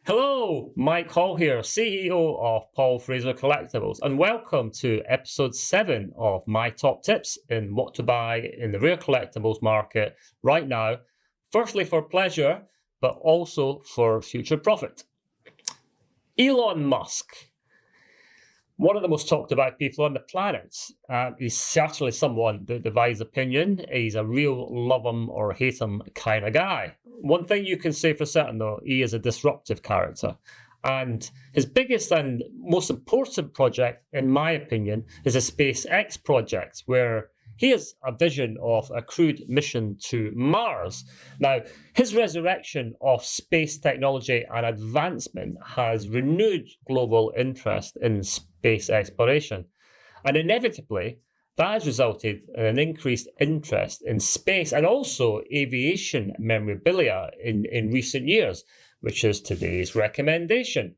Hello, Mike Hall here, CEO of Fraser Collectibles, and welcome to episode 7 of my top tips in what to buy in the rare collectibles market right now, firstly for pleasure, but also for future profit. Elon Musk, one of the most talked about people on the planet. He's certainly someone that divides opinion. He's a real love him or hate him kind of guy. One thing you can say for certain, though, he is a disruptive character. And his biggest and most important project, in my opinion, is a SpaceX project, where he has a vision of a crewed mission to Mars. Now, his resurrection of space technology and advancement has renewed global interest in space exploration. And inevitably, that has resulted in an increased interest in space and also aviation memorabilia in recent years, which is today's recommendation.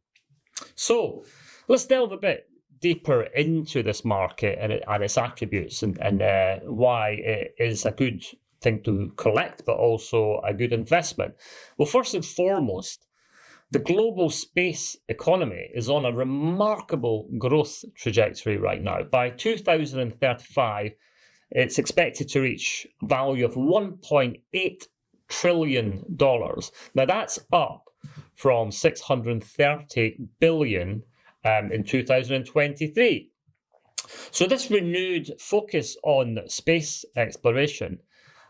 So let's delve a bit deeper into this market and its attributes and why it is a good thing to collect, but also a good investment. Well, first and foremost, the global space economy is on a remarkable growth trajectory right now. By 2035, it's expected to reach a value of $1.8 trillion. Now, that's up from $630 billion in 2023. So this renewed focus on space exploration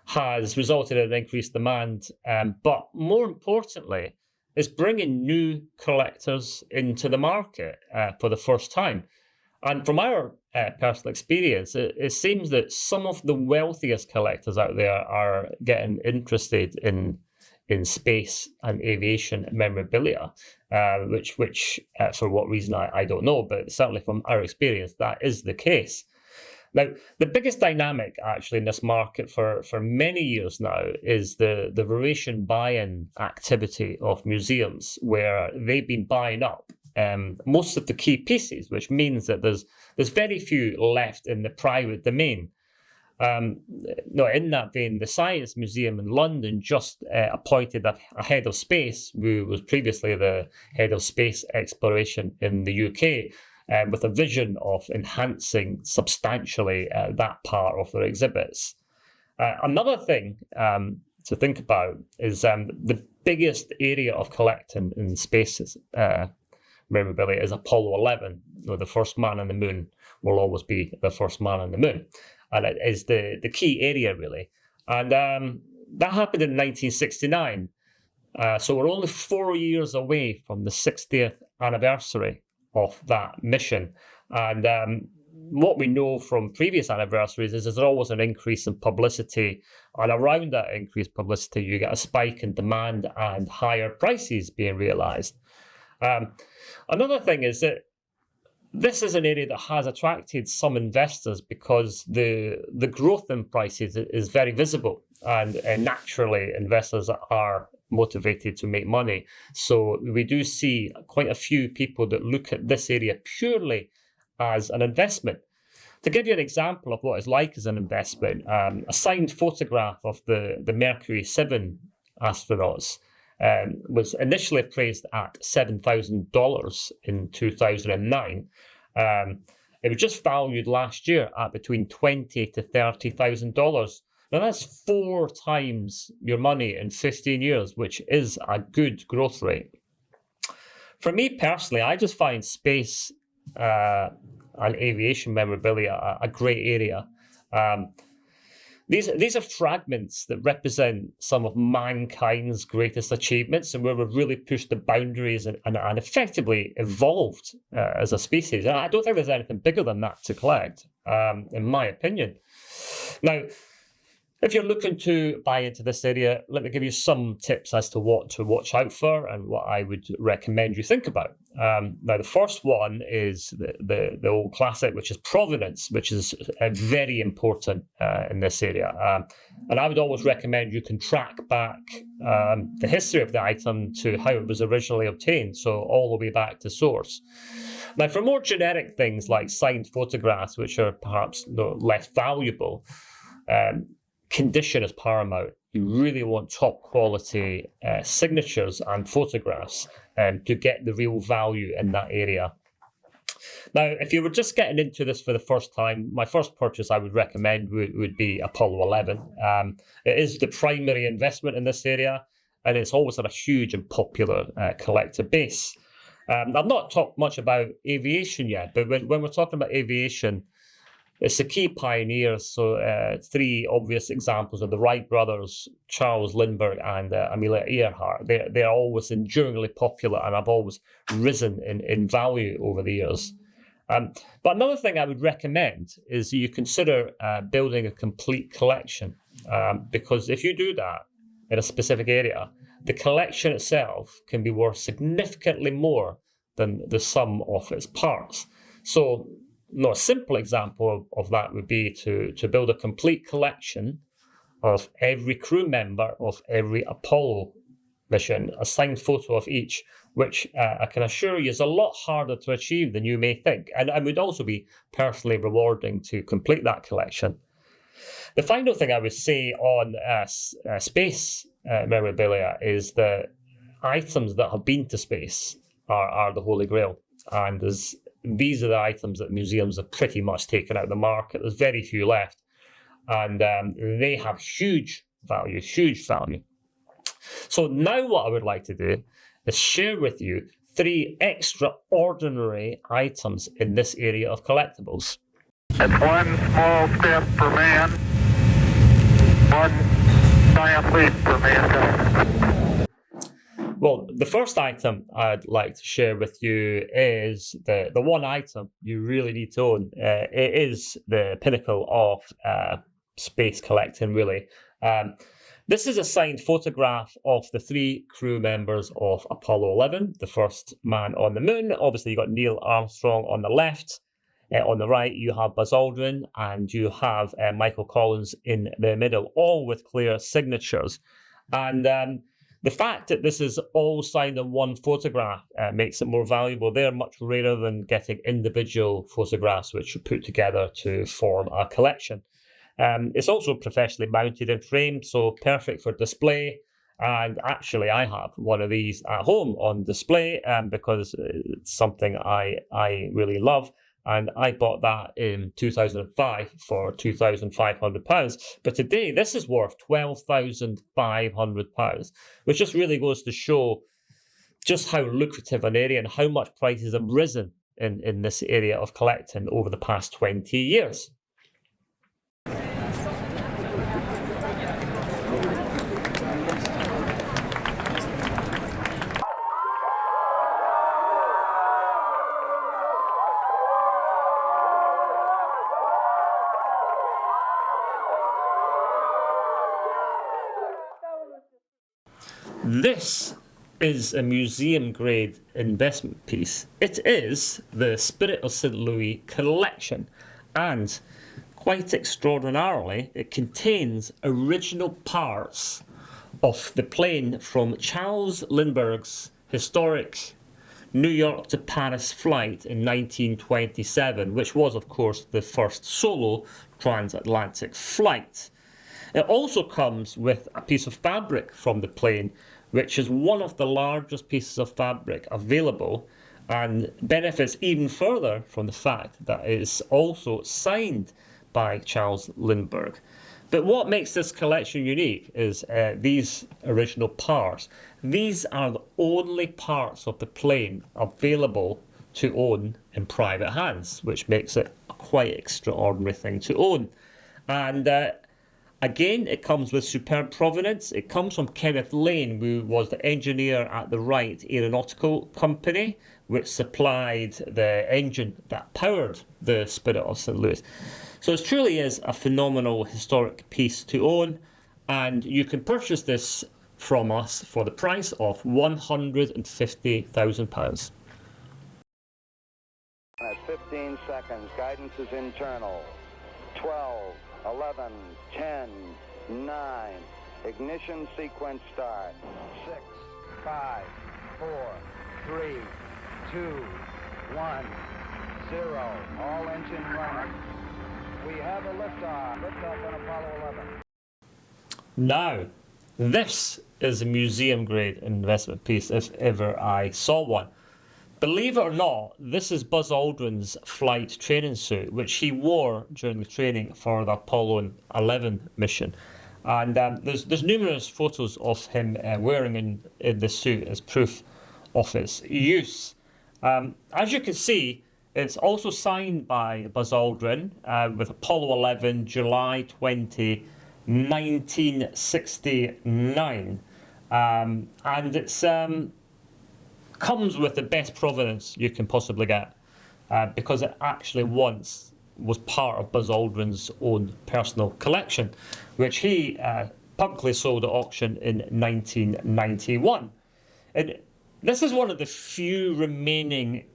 has resulted in increased demand, but more importantly, is bringing new collectors into the market for the first time. And from our personal experience, it seems that some of the wealthiest collectors out there are getting interested in space and aviation memorabilia, which for what reason I don't know, but certainly from our experience, that is the case. Now, the biggest dynamic actually in this market for many years now is the voracious buy-in activity of museums, where they've been buying up most of the key pieces, which means that there's very few left in the private domain. In that vein, the Science Museum in London just appointed a head of space, who was previously the head of space exploration in the UK, with a vision of enhancing substantially that part of their exhibits. Another thing to think about is the biggest area of collecting in space memorabilia is Apollo 11. The first man on the moon will always be the first man on the moon. And it is the key area, really. And that happened in 1969. So we're only 4 years away from the 60th anniversary of that mission. And what we know from previous anniversaries is there's always an increase in publicity. And around that increased publicity, you get a spike in demand and higher prices being realized. Another thing is that this is an area that has attracted some investors because the growth in prices is very visible, and naturally investors are motivated to make money. So we do see quite a few people that look at this area purely as an investment. To give you an example of what it's like as an investment, a signed photograph of the Mercury 7 astronauts was initially appraised at $7,000 in 2009. It was just valued last year at between $20,000 to $30,000. Now that's 4 times your money in 15 years, which is a good growth rate. For me personally, I just find space and aviation memorabilia a great area. These are fragments that represent some of mankind's greatest achievements, and where we've really pushed the boundaries and effectively evolved as a species. And I don't think there's anything bigger than that to collect, in my opinion. Now, if you're looking to buy into this area, let me give you some tips as to what to watch out for and what I would recommend you think about. Now, the first one is the old classic, which is provenance, which is very important in this area. And I would always recommend you can track back the history of the item to how it was originally obtained, so all the way back to source. Now, for more generic things like signed photographs, which are perhaps less valuable, condition is paramount. you really want top quality signatures and photographs to get the real value in that area. Now, if you were just getting into this for the first time, my first purchase I would recommend would be Apollo 11. It is the primary investment in this area, and it's always had a huge and popular collector base. I've not talked much about aviation yet, but when we're talking about aviation, it's the key pioneers. So three obvious examples are the Wright brothers, Charles Lindbergh and Amelia Earhart. They're always enduringly popular and have always risen in value over the years. But another thing I would recommend is you consider building a complete collection, because if you do that in a specific area, the collection itself can be worth significantly more than the sum of its parts. So, a simple example of that would be to build a complete collection of every crew member of every Apollo mission, a signed photo of each, which I can assure you is a lot harder to achieve than you may think, and would also be personally rewarding to complete that collection. The final thing I would say on space memorabilia is that items that have been to space are the Holy Grail, and these are the items that museums have pretty much taken out of the market. There's very few left, and they have huge value. So now what I would like to do is share with you 3 extraordinary items in this area of collectibles. It's one small step for man, one giant leap for mankind. Well, the first item I'd like to share with you is the one item you really need to own. It is the pinnacle of space collecting, really. This is a signed photograph of the 3 crew members of Apollo 11, the first man on the moon. Obviously, you've got Neil Armstrong on the left. On the right, you have Buzz Aldrin, and you have Michael Collins in the middle, all with clear signatures. And the fact that this is all signed in one photograph makes it more valuable. They're much rarer than getting individual photographs which are put together to form a collection. It's also professionally mounted and framed, so perfect for display. And actually, I have one of these at home on display because it's something I really love. And I bought that in 2005 for £2,500. But today, this is worth £12,500, which just really goes to show just how lucrative an area and how much prices have risen in this area of collecting over the past 20 years. This is a museum-grade investment piece. It is the Spirit of St. Louis collection, and quite extraordinarily, it contains original parts of the plane from Charles Lindbergh's historic New York to Paris flight in 1927, which was, of course, the first solo transatlantic flight. It also comes with a piece of fabric from the plane, which is one of the largest pieces of fabric available, and benefits even further from the fact that it is also signed by Charles Lindbergh. But what makes this collection unique is these original parts. These are the only parts of the plane available to own in private hands, which makes it a quite extraordinary thing to own. And again, it comes with superb provenance. It comes from Kenneth Lane, who was the engineer at the Wright Aeronautical Company, which supplied the engine that powered the Spirit of St. Louis. So it truly is a phenomenal historic piece to own, and you can purchase this from us for the price of £150,000. At 15 seconds, guidance is internal. 12, 11, 10, 9, ignition sequence start. 6, 5, 4, 3, 2, 1, 0. All engine running. We have a liftoff. Liftoff on Apollo 11. Now, This is a museum grade investment piece if ever I saw one. Believe it or not, this is Buzz Aldrin's flight training suit, which he wore during the training for the Apollo 11 mission. And there's numerous photos of him wearing in the suit as proof of its use. As you can see, it's also signed by Buzz Aldrin with Apollo 11, July 20, 1969. And it's comes with the best provenance you can possibly get because it actually once was part of Buzz Aldrin's own personal collection, which he publicly sold at auction in 1991. And this is one of the few remaining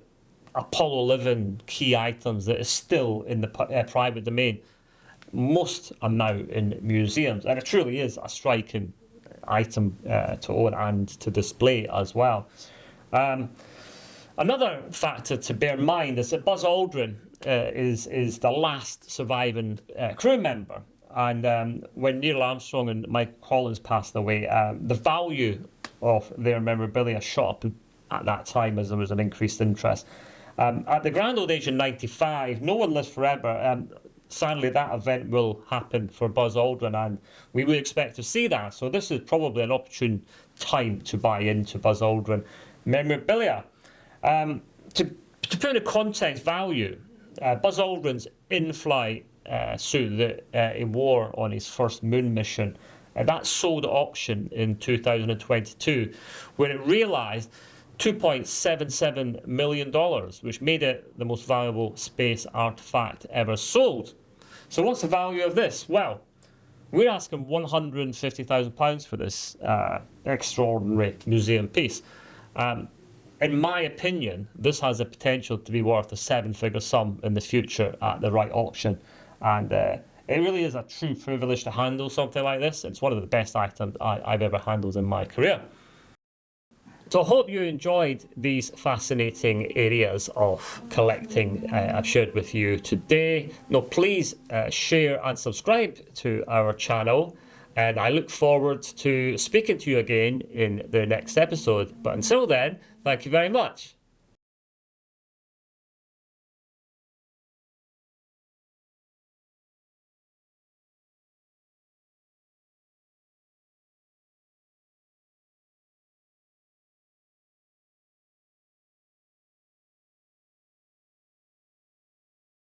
Apollo 11 key items that is still in the private domain. Most are now in museums, and it truly is a striking item to own and to display as well. Another factor to bear in mind is that Buzz Aldrin is the last surviving crew member, and when Neil Armstrong and Mike Collins passed away, the value of their memorabilia shot up at that time as there was an increased interest. At the grand old age of 95, no one lives forever. Sadly, that event will happen for Buzz Aldrin, and we would expect to see that. So this is probably an opportune time to buy into Buzz Aldrin memorabilia. To put in a context value, Buzz Aldrin's in-flight suit that he wore on his first moon mission, that sold at auction in 2022, when it realised $2.77 million, which made it the most valuable space artefact ever sold. So what's the value of this? Well, we're asking £150,000 for this extraordinary museum piece. In my opinion, this has the potential to be worth a seven-figure sum in the future at the right auction. And it really is a true privilege to handle something like this. It's one of the best items I've ever handled in my career. So I hope you enjoyed these fascinating areas of collecting I've shared with you today. Now, please share and subscribe to our channel, and I look forward to speaking to you again in the next episode. But until then, thank you very much.